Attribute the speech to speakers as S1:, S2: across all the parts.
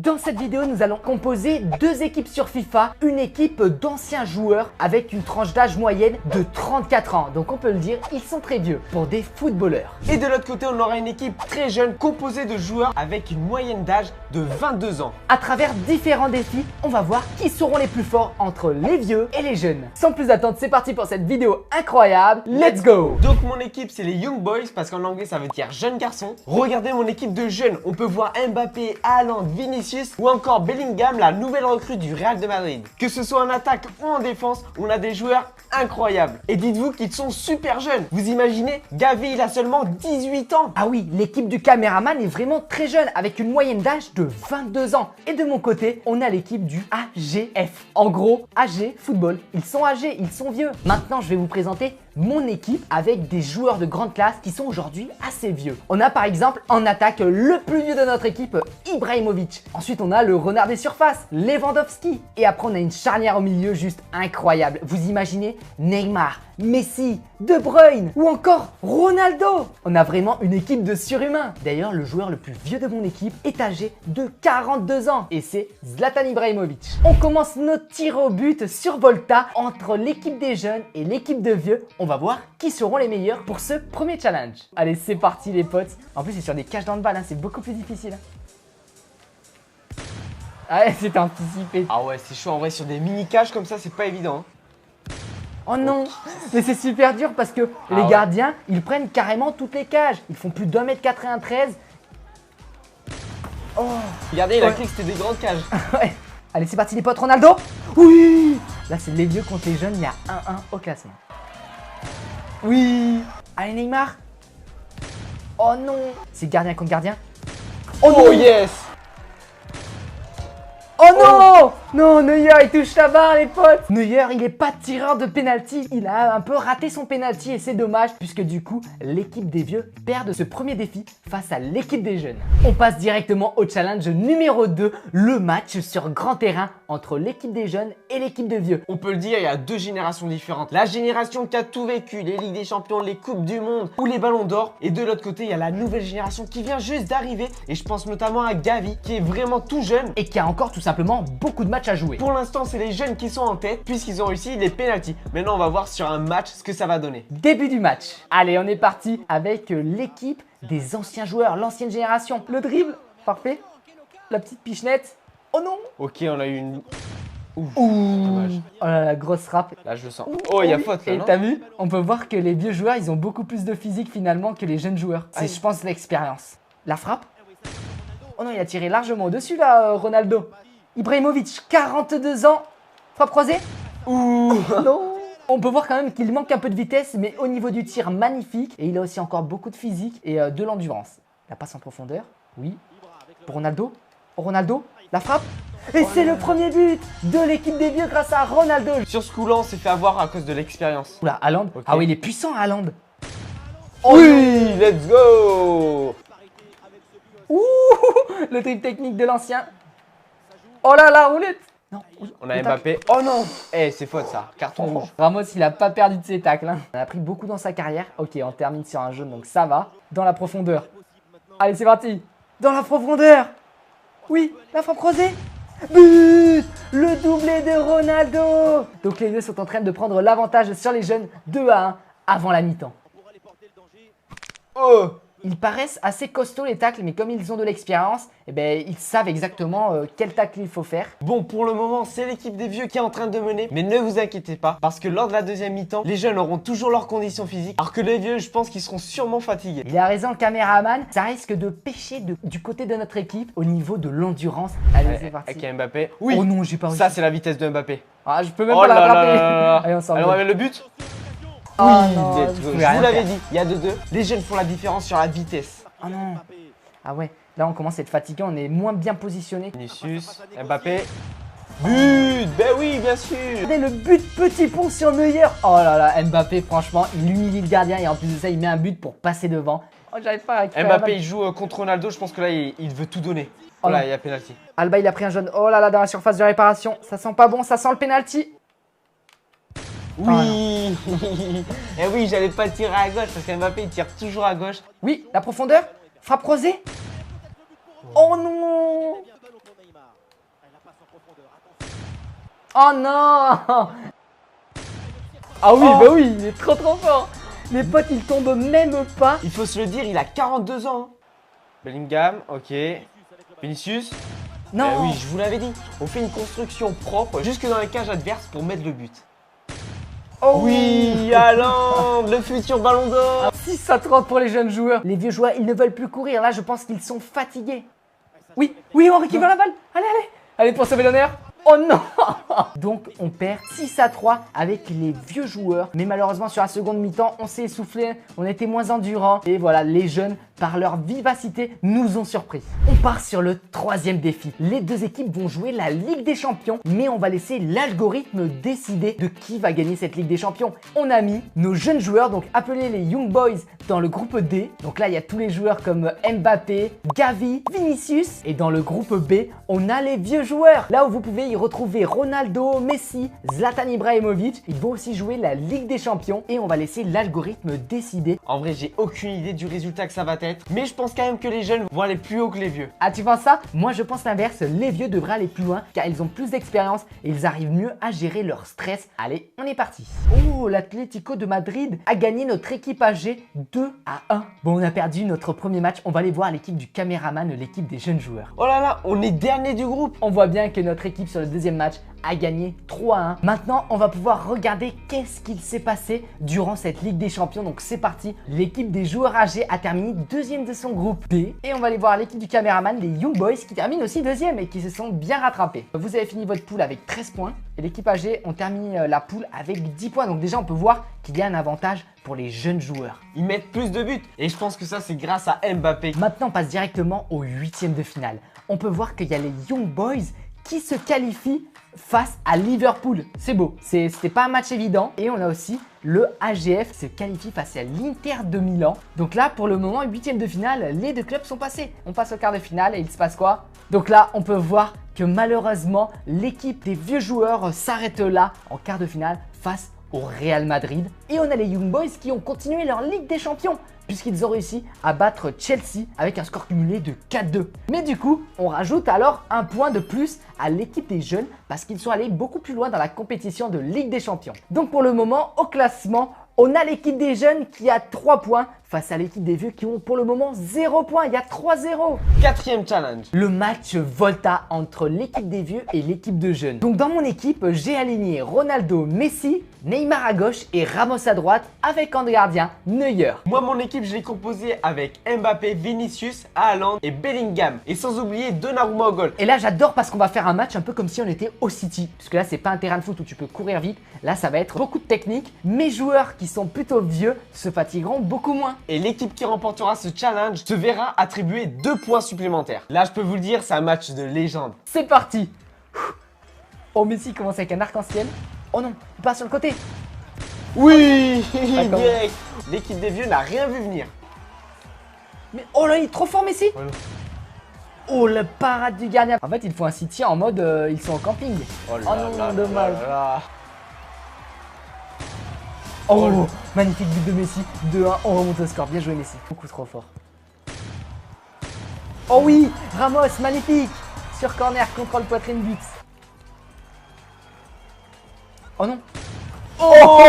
S1: Dans cette vidéo, nous allons composer deux équipes sur FIFA, une équipe d'anciens joueurs avec une tranche d'âge moyenne de 34 ans. Donc on peut le dire, ils sont très vieux pour des footballeurs.
S2: Et de l'autre côté, on aura une équipe très jeune composée de joueurs avec une moyenne d'âge de 22 ans.
S1: À travers différents défis, on va voir qui seront les plus forts entre les vieux et les jeunes. Sans plus attendre, c'est parti pour cette vidéo incroyable. Let's go!
S2: Donc mon équipe, c'est les Young Boys parce qu'en anglais, ça veut dire jeunes garçons. Regardez mon équipe de jeunes. On peut voir Mbappé, Haaland, Vinicius ou encore Bellingham, la nouvelle recrue du Real de Madrid. Que ce soit en attaque ou en défense, on a des joueurs incroyables. Et dites-vous qu'ils sont super jeunes. Vous imaginez, Gavi, il a seulement 18 ans.
S1: Ah oui, l'équipe du caméraman est vraiment très jeune avec une moyenne d'âge de 22 ans. Et de mon côté, on a l'équipe du AGF. En gros, AG Football. Ils sont âgés, ils sont vieux. Maintenant, je vais vous présenter mon équipe avec des joueurs de grande classe qui sont aujourd'hui assez vieux. On a par exemple en attaque le plus vieux de notre équipe, Ibrahimovic. Ensuite, on a le renard des surfaces, Lewandowski. Et après, on a une charnière au milieu juste incroyable. Vous imaginez Neymar, Messi, De Bruyne ou encore Ronaldo. On a vraiment une équipe de surhumains. D'ailleurs, le joueur le plus vieux de mon équipe est âgé de 42 ans et c'est Zlatan Ibrahimovic. On commence notre tir au but sur Volta entre l'équipe des jeunes et l'équipe de vieux. On va voir qui seront les meilleurs pour ce premier challenge. Allez, c'est parti les potes. En plus, c'est sur des cages dans le bal, hein, c'est beaucoup plus difficile. Ah ouais, c'est anticipé.
S2: Ah ouais, c'est chaud en vrai, sur des mini-cages comme ça, c'est pas évident. Hein.
S1: Oh non, mais c'est super dur parce que les gardiens, ils prennent carrément toutes les cages. Ils font plus d'1m93. Oh.
S2: Regardez, il a cru que c'était des grandes cages.
S1: Ouais. Allez, c'est parti les potes, Ronaldo. Oui. Là, c'est les vieux contre les jeunes, il y a 1-1 au classement. Oui. Allez, Neymar. Oh non. C'est gardien contre gardien.
S2: Oh non. Yes.
S1: Oh non! Non, Neuer il touche la barre les potes. Neuer il est pas tireur de penalty. Il a un peu raté son penalty et c'est dommage puisque du coup l'équipe des vieux perd de ce premier défi face à l'équipe des jeunes. On passe directement au challenge numéro 2, le match sur grand terrain entre l'équipe des jeunes et l'équipe de vieux.
S2: On peut le dire, il y a deux générations différentes. La génération qui a tout vécu, les Ligues des Champions, les Coupes du Monde ou les Ballons d'Or. Et de l'autre côté, il y a la nouvelle génération qui vient juste d'arriver. Et je pense notamment à Gavi qui est vraiment tout jeune
S1: et qui a encore tout simplement beaucoup de matchs à jouer.
S2: Pour l'instant, c'est les jeunes qui sont en tête puisqu'ils ont réussi les pénaltys. Maintenant, on va voir sur un match ce que ça va donner.
S1: Début du match. Allez, on est parti avec l'équipe des anciens joueurs, l'ancienne génération. Le dribble, parfait. La petite pichenette. Oh non.
S2: Ok, on a eu une... Ouf,
S1: dommage. Oh là, la grosse frappe.
S2: Là, je le sens. Oh, il y a faute là,
S1: et
S2: non?
S1: T'as vu? On peut voir que les vieux joueurs, ils ont beaucoup plus de physique finalement que les jeunes joueurs. C'est, je pense, l'expérience. La frappe. Oh non, il a tiré largement au-dessus là, Ronaldo. Ibrahimovic, 42 ans. Frappe croisée. Ouh. Non. On peut voir quand même qu'il manque un peu de vitesse, mais au niveau du tir, magnifique. Et il a aussi encore beaucoup de physique et de l'endurance. La passe en profondeur. Oui. Pour Ronaldo. Ronaldo, la frappe. Et c'est le premier but de l'équipe des vieux grâce à Ronaldo.
S2: Sur ce coup-là, on s'est fait avoir à cause de l'expérience.
S1: Oula, Haaland. Okay. Ah oui, il est puissant, Haaland.
S2: Oh oui, let's go.
S1: Ouh, le dribble technique de l'ancien. Oh là là, roulette. Non,
S2: on a Mbappé. Oh non. Eh, c'est faute ça, carton rouge.
S1: Ramos, il a pas perdu de ses tacles. Hein. On a pris beaucoup dans sa carrière. Ok, on termine sur un jaune, donc ça va. Dans la profondeur. Allez, c'est parti. Dans la profondeur. Oui, la frappe croisée. But! Le doublé de Ronaldo. Donc les deux sont en train de prendre l'avantage sur les jeunes 2-1 avant la mi-temps.
S2: Oh!
S1: Ils paraissent assez costauds les tacles, mais comme ils ont de l'expérience, eh ben, ils savent exactement quel tacle il faut faire.
S2: Bon, pour le moment, c'est l'équipe des vieux qui est en train de mener. Mais ne vous inquiétez pas, parce que lors de la deuxième mi-temps, les jeunes auront toujours leurs conditions physiques. Alors que les vieux, je pense qu'ils seront sûrement fatigués.
S1: Il a raison, le caméraman. Ça risque de pêcher du côté de notre équipe au niveau de l'endurance. Allez, c'est parti.
S2: Avec Mbappé. Oui.
S1: Oh non, j'ai pas réussi.
S2: Ça, c'est la vitesse de Mbappé.
S1: Ah, je peux même pas l'attraper.
S2: Allez, on va mettre le but.
S1: Oh
S2: oui,
S1: non,
S2: je vous l'avais dit, il y a 2-2. Les jeunes font la différence sur la vitesse.
S1: Oh non. Ah ouais, là on commence à être fatigué, on est moins bien positionné.
S2: Vinicius, Mbappé. But. Ben oui, bien sûr.
S1: Regardez le but petit pont sur Neuer. Oh là là, Mbappé, franchement, il humilie le gardien et en plus de ça, il met un but pour passer devant. Oh, j'arrive pas à récupérer.
S2: Mbappé, il joue contre Ronaldo, je pense que là, il veut tout donner. Oh là, il y a pénalty.
S1: Alba, il a pris un jaune. Oh là là, dans la surface de réparation. Ça sent pas bon, ça sent le pénalty.
S2: Oui. Et oui, j'allais pas tirer à gauche parce qu'Mbappé il tire toujours à gauche.
S1: Oui, la profondeur. Frappe croisée. Oh non. Oh non! Ah oui, bah oui, il est trop fort. Les potes, ils tombent même pas.
S2: Il faut se le dire, il a 42 ans. Bellingham, ok. Vinicius.
S1: Non.
S2: Oui, je vous l'avais dit. On fait une construction propre jusque dans les cages adverses pour mettre le but.
S1: Oh
S2: Oui, Haaland, le futur ballon d'or.
S1: 6-3 pour les jeunes joueurs. Les vieux joueurs, ils ne veulent plus courir. Là, je pense qu'ils sont fatigués. Oui, oui, on récupère la balle. Allez, allez. Allez, pour sauver l'honneur. Oh non! Donc on perd 6-3 avec les vieux joueurs. Mais malheureusement sur la seconde mi-temps, on s'est essoufflé, on était moins endurant. Et voilà, les jeunes, par leur vivacité, nous ont surpris. On part sur le troisième défi. Les deux équipes vont jouer la Ligue des Champions, mais on va laisser l'algorithme décider de qui va gagner cette Ligue des Champions. On a mis nos jeunes joueurs, donc appelés les Young Boys, dans le groupe D. Donc là, il y a tous les joueurs comme Mbappé, Gavi, Vinicius. Et dans le groupe B, on a les vieux joueurs. Là où vous pouvez y retrouver Ronaldo, Messi, Zlatan Ibrahimovic. Ils vont aussi jouer la Ligue des Champions et on va laisser l'algorithme décider.
S2: En vrai, j'ai aucune idée du résultat que ça va être, mais je pense quand même que les jeunes vont aller plus haut que les vieux.
S1: Ah, tu penses ça? Moi, je pense l'inverse. Les vieux devraient aller plus loin car ils ont plus d'expérience et ils arrivent mieux à gérer leur stress. Allez, on est parti. Oh, l'Atlético de Madrid a gagné notre équipe âgée 2-1. Bon, on a perdu notre premier match. On va aller voir l'équipe du caméraman, l'équipe des jeunes joueurs.
S2: Oh là là, on est dernier du groupe.
S1: On voit bien que notre équipe sur le deuxième match a gagné 3-1. Maintenant, on va pouvoir regarder qu'est-ce qu'il s'est passé durant cette Ligue des Champions. Donc c'est parti. L'équipe des joueurs âgés a terminé deuxième de son groupe B. Et on va aller voir l'équipe du caméraman, les Young Boys, qui terminent aussi deuxième et qui se sont bien rattrapés. Vous avez fini votre poule avec 13 points. Et l'équipe âgée ont terminé la poule avec 10 points. Donc déjà, on peut voir qu'il y a un avantage pour les jeunes joueurs.
S2: Ils mettent plus de buts. Et je pense que ça, c'est grâce à Mbappé.
S1: Maintenant, on passe directement au huitième de finale. On peut voir qu'il y a les Young Boys qui se qualifient face à Liverpool. C'est beau, c'était pas un match évident. Et on a aussi le AGF qui se qualifie face à l'Inter de Milan. Donc là, pour le moment, huitième de finale, les deux clubs sont passés. On passe au quart de finale et il se passe quoi? Donc là, on peut voir que malheureusement, l'équipe des vieux joueurs s'arrête là en quart de finale face au Real Madrid. Et on a les Young Boys qui ont continué leur Ligue des Champions puisqu'ils ont réussi à battre Chelsea avec un score cumulé de 4-2. Mais du coup, on rajoute alors un point de plus à l'équipe des jeunes parce qu'ils sont allés beaucoup plus loin dans la compétition de Ligue des Champions. Donc pour le moment, au classement, on a l'équipe des jeunes qui a 3 points face à l'équipe des vieux qui ont pour le moment 0 points. Il y a 3-0.
S2: Quatrième challenge.
S1: Le match Volta entre l'équipe des vieux et l'équipe de jeunes. Donc dans mon équipe, j'ai aligné Ronaldo, Messi, Neymar à gauche et Ramos à droite avec en gardien Neuer.
S2: Moi, mon équipe, je l'ai composée avec Mbappé, Vinicius, Haaland et Bellingham. Et sans oublier Donnarumma au goal.
S1: Et là, j'adore parce qu'on va faire un match un peu comme si on était au City. Parce que là, c'est pas un terrain de foot où tu peux courir vite. Là, ça va être beaucoup de technique. Mes joueurs qui sont plutôt vieux se fatigueront beaucoup moins.
S2: Et l'équipe qui remportera ce challenge se verra attribuer 2 points supplémentaires. Là, je peux vous le dire, c'est un match de légende.
S1: C'est parti. Oh, Messi commence avec un arc-en-ciel. Oh non, il passe sur le côté.
S2: Oui, direct. L'équipe des vieux n'a rien vu venir.
S1: Mais oh là, il est trop fort, Messi.
S2: Oh,
S1: oh, le parade du gardien. En fait, ils font un City en mode ils sont en camping.
S2: oh
S1: non, dommage.
S2: là.
S1: Oh, magnifique but de Messi. 2-1, on remonte au score. Bien joué, Messi. Beaucoup trop fort. Oh oui, Ramos, magnifique. Sur corner, contrôle poitrine, but. Oh non.
S2: Oh,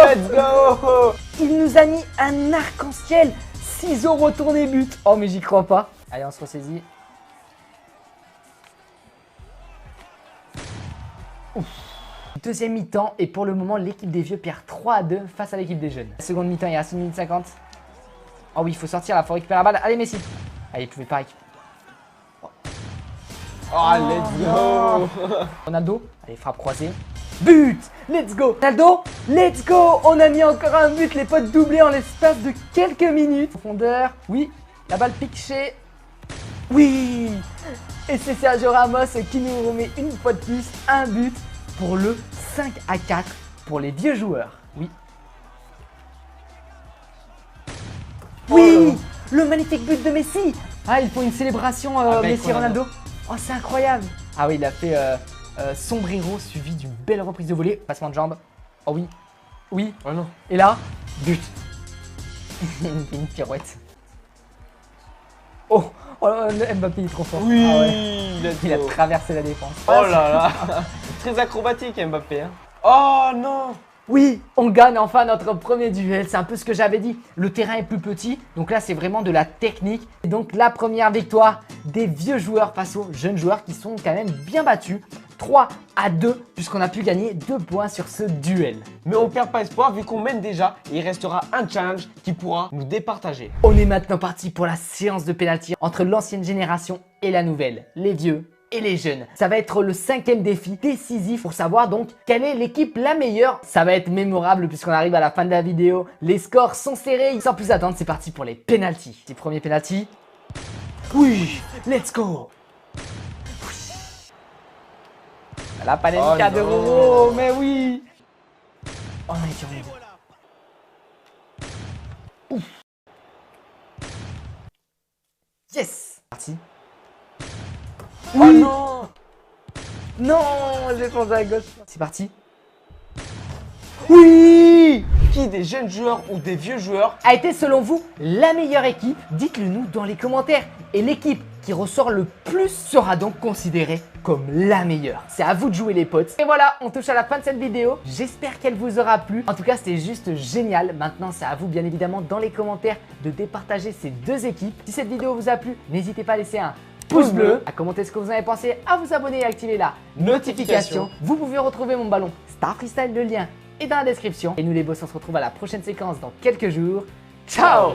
S2: let's go.
S1: Il nous a mis un arc-en-ciel. 6 € retourné but. Oh, mais j'y crois pas. Allez, on se ressaisit. Ouf. Deuxième mi-temps et pour le moment, l'équipe des vieux perd 3-2 face à l'équipe des jeunes. Seconde mi-temps, il reste 1 minute 50. Oh oui, il faut sortir là, il faut récupérer la balle. Allez, Messi. Allez, il pouvait pas récupérer.
S2: Oh, let's go.
S1: Ronaldo. Allez, frappe croisée. But! Let's go! Ronaldo, let's go! On a mis encore un but, les potes doublés en l'espace de quelques minutes. Profondeur, oui, la balle piquée. Oui! Et c'est Sergio Ramos qui nous remet une fois de plus un but pour le 5-4 pour les vieux joueurs. Oui. Oui! Le magnifique but de Messi! Ah, ils font une célébration Messi-Ronaldo. Oh, c'est incroyable! Ah oui, il a fait sombrero suivi d'une belle reprise de volée. Passement de jambe. Oh oui. Oui.
S2: Oh non.
S1: Et là, but. Une pirouette. Oh, Oh, Mbappé il est trop fort.
S2: Oui,
S1: Ah ouais. Il a traversé la défense.
S2: Oh là là. Très acrobatique Mbappé. Hein. Oh non.
S1: Oui, on gagne enfin notre premier duel, c'est un peu ce que j'avais dit. Le terrain est plus petit, donc là c'est vraiment de la technique. Et donc la première victoire des vieux joueurs face aux jeunes joueurs qui sont quand même bien battus. 3-2 puisqu'on a pu gagner 2 points sur ce duel.
S2: Mais on perd pas espoir vu qu'on mène déjà et il restera un challenge qui pourra nous départager.
S1: On est maintenant parti pour la séance de pénalty entre l'ancienne génération et la nouvelle, les vieux et les jeunes. Ça va être le 5e défi décisif pour savoir donc quelle est l'équipe la meilleure. Ça va être mémorable puisqu'on arrive à la fin de la vidéo. Les scores sont serrés. Sans plus attendre, c'est parti pour les pénaltys. Petit premier pénalty. Oui, let's go. La Panenka de Roro, mais oui. Oh non, il tire bien. Ouf. Yes. Parti.
S2: Oui. Oh non.
S1: Non, j'ai changé à gauche. C'est parti. Oui.
S2: Qui des jeunes joueurs ou des vieux joueurs
S1: a été selon vous la meilleure équipe? Dites-le nous dans les commentaires. Et l'équipe qui ressort le plus sera donc considérée comme la meilleure. C'est à vous de jouer les potes. Et voilà, on touche à la fin de cette vidéo. J'espère qu'elle vous aura plu. En tout cas, c'était juste génial. Maintenant, c'est à vous bien évidemment dans les commentaires de départager ces deux équipes. Si cette vidéo vous a plu, n'hésitez pas à laisser un pouce bleu, à commenter ce que vous en avez pensé, à vous abonner et à activer la notification. Vous pouvez retrouver mon ballon Star Freestyle, le lien est dans la description. Et nous les boss, on se retrouve à la prochaine séquence dans quelques jours. Ciao!